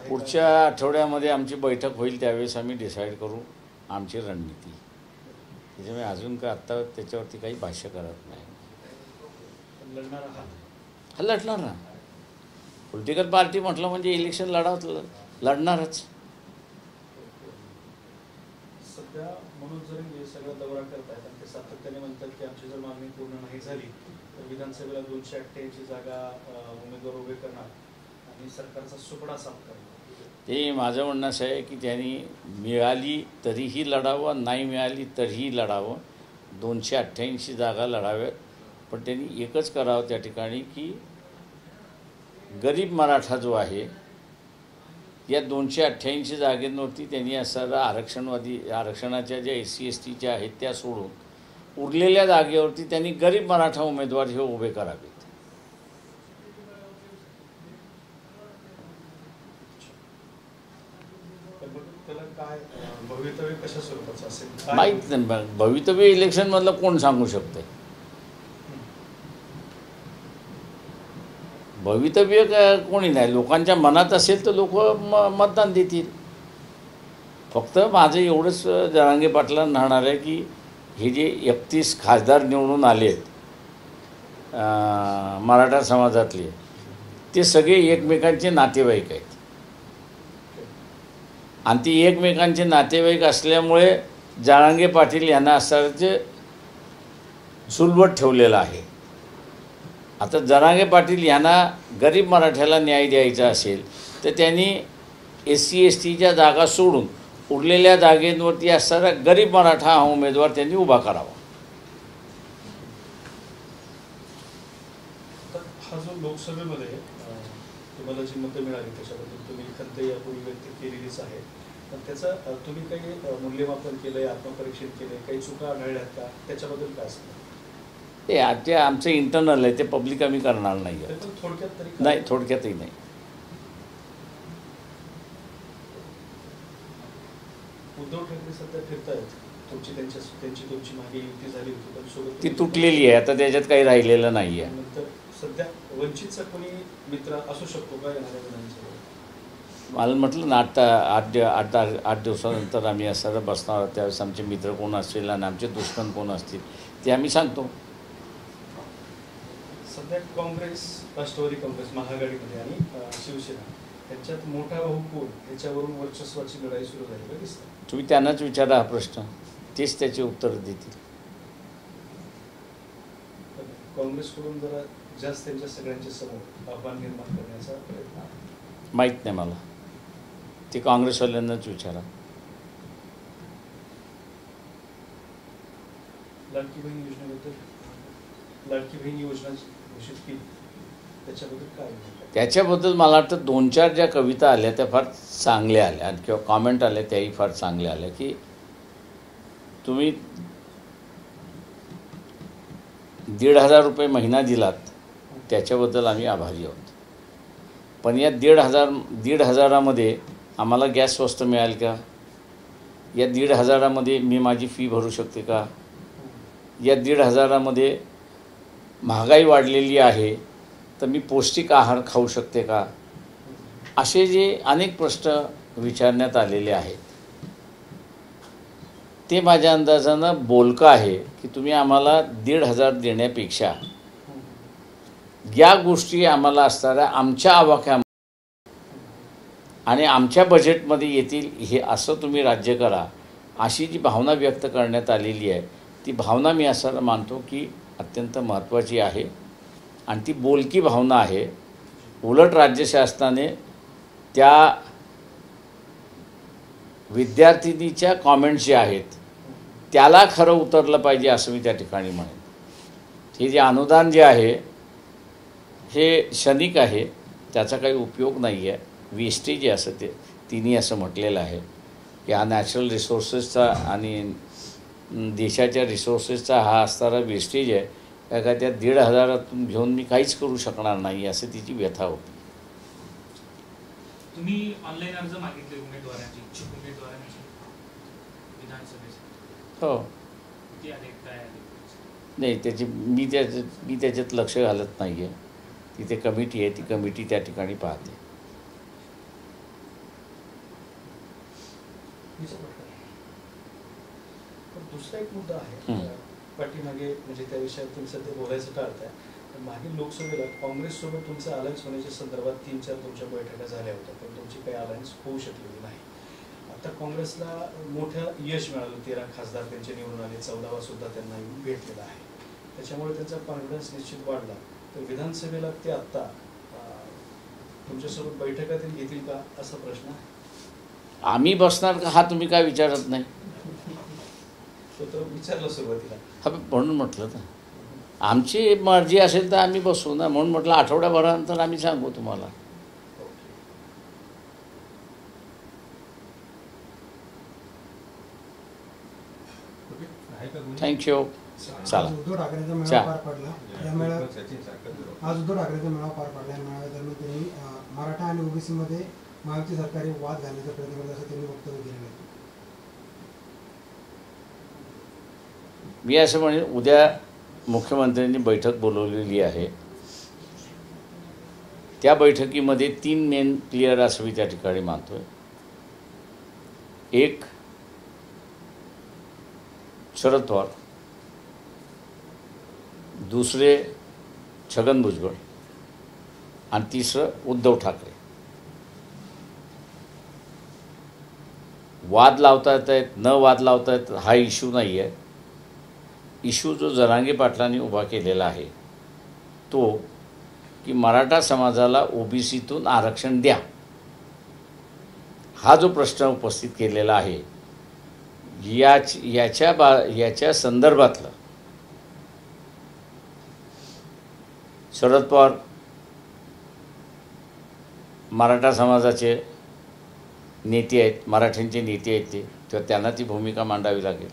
पुढच्या आठवड्यामध्ये आमची बैठक होईल, त्यावेळेस आम्ही डिसाईड करू आमची रणनीती. त्याच्यामुळे अजून का आत्ता त्याच्यावरती काही भाष्य करत नाही. लढणार ना. पॉलिटिकल पार्टी म्हटलं म्हणजे इलेक्शन लढणारच. सध्या म्हणून जरी सगळं दौरा करतायत आणि ते सातत्याने म्हणतात की आमची जर मागणी पूर्ण नाही झाली तर विधानसभेला 288 जागा उमेदवार उभे करणार आणि सरकारचा सुपडा साफ करणार. ते माझं म्हणणं असं आहे की त्यांनी मिळाली तरीही लढावं, नाही मिळाली तरीही लढावं. 288 जागा लढाव्यात, पण त्यांनी एकच करावं त्या ठिकाणी की गरीब मराठा जो आहे या 288 जागेंवरती त्यांनी असणारा आरक्षणाच्या ज्या SC STच्या आहेत त्या सोडून उरलेल्या जागेवरती त्यांनी गरीब मराठा उमेदवार हे उभे करावेत. भवितव्य कशा स्वरूपाचं असेल माहीत नाही. भवितव्य इलेक्शनमधलं कोण सांगू शकते? भवितव्य कोणी नाही. लोकांच्या मनात असेल तर लोक मतदान देतील. फक्त माझं एवढंच जरांगे पाटलांना राहणार आहे की हे जे 31 खासदार निवडून आलेत मराठा समाजातले, ते सगळे एकमेकांचे नातेवाईक आहेत. आणि ती एकमेकांचे नातेवाईक असल्यामुळे जरांगे पाटील यांना असं सुलभट ठेवलेलं आहे. आता जरांगे पाटील यांना गरीब मराठ्याला न्याय द्यायचा असेल तर त्यांनी SC STच्या जागा सोडून उरलेल्या जागेंवरती असणारा गरीब मराठा हा उमेदवार त्यांनी उभा करावा. हा जो लोकसभेमध्ये तुम्हाला जी मतं मिळाली त्याच्याबद्दल तुम्ही खंत यापूर्वी व्यक्त केलेलीच आहे, पण त्याचं तुम्ही काही मूल्यमापन केलं आहे, आत्मपरीक्षण केलं आहे, काही चुका आढळल्यात का, त्याच्याबद्दल काय सांगा? ते आमचं इंटरनल आहे, ते पब्लिक आम्ही करणार नाही आहे. थोडक्यात तरी नाही, थोडक्यातही नाही. उद्धव ठाकरे सध्या फिरतायत, तुमची मागे युती झाली होती पण सोबत ती तुटलेली आहे. आता त्याच्यात काही राहिलेलं नाही आहे. नंतर सध्या वंचितचा कोणी मित्र असू शकतो का येणाऱ्या विधानसभेत? मला म्हटलं ना, आठ दिवसानंतर आम्ही असं बसणार आहोत. त्यावेळेस आमचे मित्र कोण असतील आणि आमचे दुश्मन कोण असतील ते आम्ही सांगतो. सध्या काँग्रेस, राष्ट्रवादी काँग्रेस महाआघाडीमध्ये आणि शिवसेना यांच्यात मोठा भाऊ कोण याच्यावरून वर्चस्वाची लढाई सुरू झाली दिसतं. तुम्ही त्यांनाच विचारा हा प्रश्न, तेच त्याचे उत्तर देतील. काँग्रेसकडून जरा जास्त त्यांच्या सगळ्यांच्या समोर आव्हान निर्माण करण्याचा प्रयत्न माहीत नाही मला. ते काँग्रेसवाल्यांनाच विचारा. लाडकी बहीण योजनेबद्दल, लाडकी बहीण योजना घोषित केली त्याच्याबद्दल काय? त्याच्याबद्दल मला वाटतं 2-4 ज्या कविता आल्या त्या फार चांगल्या आल्या किंवा कॉमेंट आल्या त्याही फार चांगल्या आल्या की तुम्ही 1,500 रुपये महिना दिलात त्याच्याबद्दल आम्ही आभारी आहोत. पण या 1,500मध्ये आम्हाला गॅस स्वस्त मिळाल का? या 1,500मध्ये मी माझी फी भरू शकते का? या 1,500मध्ये महागाई वाढलेली आहे तर मी पौष्टिक आहार खाऊ शकते का? असे जे अनेक प्रश्न विचारण्यात आलेले आहेत ते माझ्या अंदाजानं बोलकं आहे की तुम्ही आम्हाला 1,500 देण्यापेक्षा या गोष्टी आम्हाला असणाऱ्या आमच्या आवाक्या आणि आमच्या बजेटमध्ये येतील हे असं तुम्ही राज्य करा, अशी जी भावना व्यक्त करण्यात आलेली आहे ती भावना मी असं मानतो की अत्यंत महत्त्वाची आहे आणि ती बोलकी भावना आहे. उलट राज्य शासनाने त्या विद्यार्थिनीच्या कॉमेंट्स जे आहेत त्याला खरं उतरलं पाहिजे असं मी त्या ठिकाणी म्हणेन. हे जे अनुदान जे आहे हे क्षणिक आहे, त्याचा काही उपयोग नाही आहे, वेस्टेज आहे असं तिने असं म्हटलेलं आहे की हा नॅचरल रिसोर्सेसचा आणि देशाच्या रिसोर्सेसचा हा असणारा वेस्टेज आहे का त्या 1,500तून घेऊन मी काहीच करू शकणार नाही असं तिची व्यथा होती. तुम्ही ऑनलाईन अर्ज मागितले उमेदवारांची, इच्छुक उमेदवारांची विधानसभेसाठी? हो. किती आले, काय आले? नाही, मी त्याच्यात लक्ष घालत नाही आहे. तिथे कमिटी आहे, ती कमिटी त्या ठिकाणी पाहते. पण दुसरा एक मुद्दा आहे पाठीमागे, म्हणजे त्या विषयात तुम्ही सध्या बोलायचं टाळताय, पण मागील लोकसभेला काँग्रेससोबत तुमचं अलायन्स होण्याच्या संदर्भात 3-4 तुमच्या बैठका झाल्या होत्या, पण तुमची काही अलायन्स होऊ शकलेली नाही. आता काँग्रेसला मोठं यश मिळालं, 13 खासदार त्यांचे निवडून आले, 14वा सुद्धा त्यांना येऊन भेटलेला आहे. त्याच्यामुळे त्यांचा कॉन्फिडन्स निश्चित वाढला. तर विधानसभेला ते आत्ता तुमच्यासोबत बैठकातील घेतील का, असा प्रश्न आहे. आम्ही बसणार का हा तुम्ही काय विचारत नाही. तो तर विचारलं सुरुवातीला. हा म्हणून म्हटलं ना, आमची मर्जी असेल तर आम्ही बसू ना. म्हणून म्हटलं आठवड्याभरानंतर आम्ही सांगू तुम्हाला. थँक्यू. चला. उद्धव ठाकरेंचा मेळावा पार पडला. या मेळाव्यात आज उद्धव ठाकरेंचा मेळावा पार पडला. या मेळाव्यादरम्यान त्यांनी मराठा आणि ओबीसी मध्ये महायुती सरकारी वाद घालण्याचा प्रयत्न करत असं त्यांनी वक्तव्य केलेलं आहे. मी असं म्हणेन, उद्या मुख्यमंत्र्यांनी बैठक बोलवलेली आहे. त्या बैठकीमध्ये 3 मेन क्लिअर असं मी त्या ठिकाणी मानतोय. एक, शरद पवार. दुसरे, छगन भुजबळ. आणि तिसरं, उद्धव ठाकरे. वाद लावता येत आहेत, न वाद लावता येत हा इश्यू नाही आहे. इश्यू जो जरांगे पाटलांनी उभा केलेला आहे तो, की मराठा समाजाला ओबीसीतून आरक्षण द्या, हा जो प्रश्न उपस्थित केलेला आहे, याच्या संदर्भातलं शरद पवार मराठा समाजाचे नेते आहेत, मराठ्यांचे नेते आहेत ते, तर त्यांना ती भूमिका मांडावी लागेल.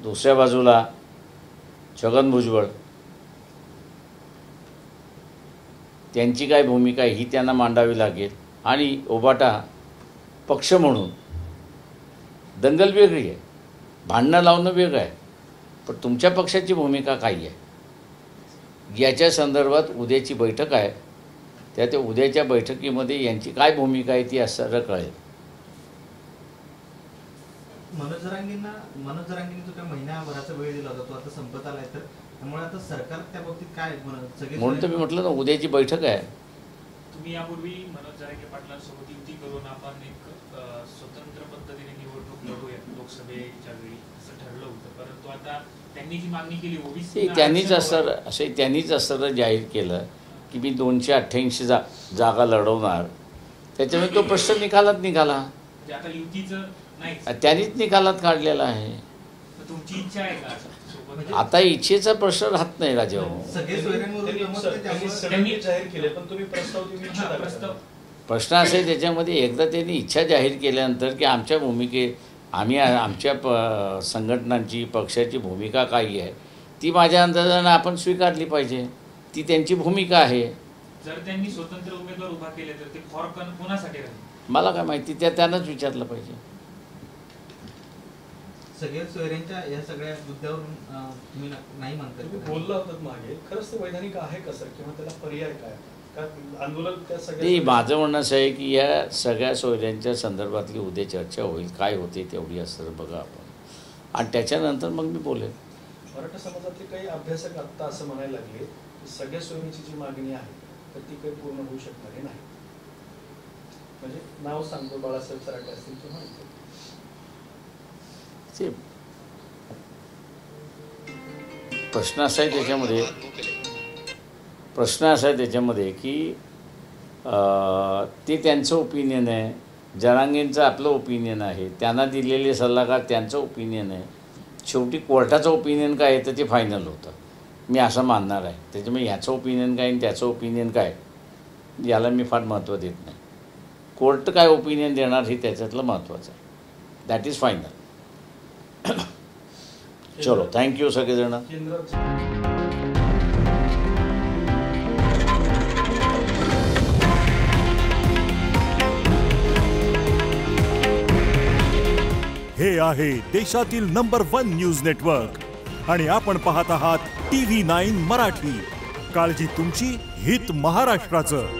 दुसऱ्या बाजूला छगन भुजबळ, त्यांची काय भूमिका ही त्यांना मांडावी लागेल. आणि ओबाटा पक्ष म्हणून दंगल वेगळी आहे, भांडणं लावणं वेगळं आहे, पण तुमच्या पक्षाची भूमिका काय आहे याच्या संदर्भात उद्याची बैठक आहे. त्या उद्याच्या बैठकीमध्ये यांची काय भूमिका आहे ती असं कळेल. मनोज जरांगेंनी जो काही महिन्याभराचा वेळ दिला होता तो आता संपत आलाय, तर त्यामुळे आता सरकार त्या बाबतीत काय म्हणून तर मी म्हटलं ना, उद्याची बैठक आहे. तुम्ही यापूर्वी मनोज जरांगे पाटलांसोबत युती करून आपण एक स्वतंत्र पद्धतीने निवडणूक लढूया लोकसभेच्या वेळी असं ठरलं होतं, परंतु आता त्यांनी जी मागणी केली ओबीसी त्यांनीच असं जाहीर केलं की मी 288 जागा लढवणार. त्याच्यामुळे तो प्रश्न निकालात निघाला, म्हणजे आता युतीचं नाही, त्यांनीच निकालात काढलेला आहे. तुमची इच्छा आहे का? आता इच्छेचा प्रश्न राहत नाही राजाभाऊ. त्यांनी जाहीर केले, पण तुम्ही प्रस्ताव प्रश्न असे त्याच्यामध्ये, एकदा त्यांनी इच्छा जाहीर केल्यानंतर की आमच्या आमच्या संघटनांची पक्षाची भूमिका काय आहे ती माझ्या अंदाजानं आपण स्वीकारली पाहिजे. ती त्यांची भूमिका आहे. जर त्यांनी स्वतंत्र उमेदवार उभा केले तर ते फॉर कोणासाठी राहील मला काय माहिती, त्यांनाच विचारलं पाहिजे. सगळे सोयऱ्यांच्या या सगळ्या मुद्द्यावरून तुम्ही नाही म्हणता, बोलला होतात मागे, खरंच ते वैधानिक आहे का सर, किंवा त्याला पर्याय काय का आंदोलन त्या सगळ्या? नाही, माझं म्हणणं असं आहे की या सगळ्या सोयऱ्यांच्या संदर्भातली उद्या चर्चा होईल, काय होते तेवढी असं बघा आपण, आणि त्याच्यानंतर मग मी बोलेन. मराठा समाजातले काही अभ्यासक आत्ता असं म्हणायला लागले की सगळ्या सोयीची जी मागणी आहे तर ती काही पूर्ण होऊ शकणारी नाही. म्हणजे नाव सांगतो, बाळासाहेब सराटे असतील किंवा प्रश्न असा आहे त्याच्यामध्ये की ते त्यांचं ओपिनियन आहे, जरांगेंचं आपलं ओपिनियन आहे, त्यांना दिलेले सल्लागार त्यांचं ओपिनियन आहे. शेवटी कोर्टाचं ओपिनियन काय आहे तर ते फायनल होतं, मी असं मानणार आहे. त्याच्यामुळे ह्याचं ओपिनियन काय आणि त्याचं ओपिनियन काय याला मी फार महत्त्व देत नाही. कोर्ट काय ओपिनियन देणार हे त्याच्यातलं महत्त्वाचं आहे. That is final. चलो, थँक्यू सगळेजण. हे आहे देशातील नंबर 1 न्यूज नेटवर्क आणि आपण पाहत आहात TV9 मराठी. काळजी तुमची, हित महाराष्ट्राचं.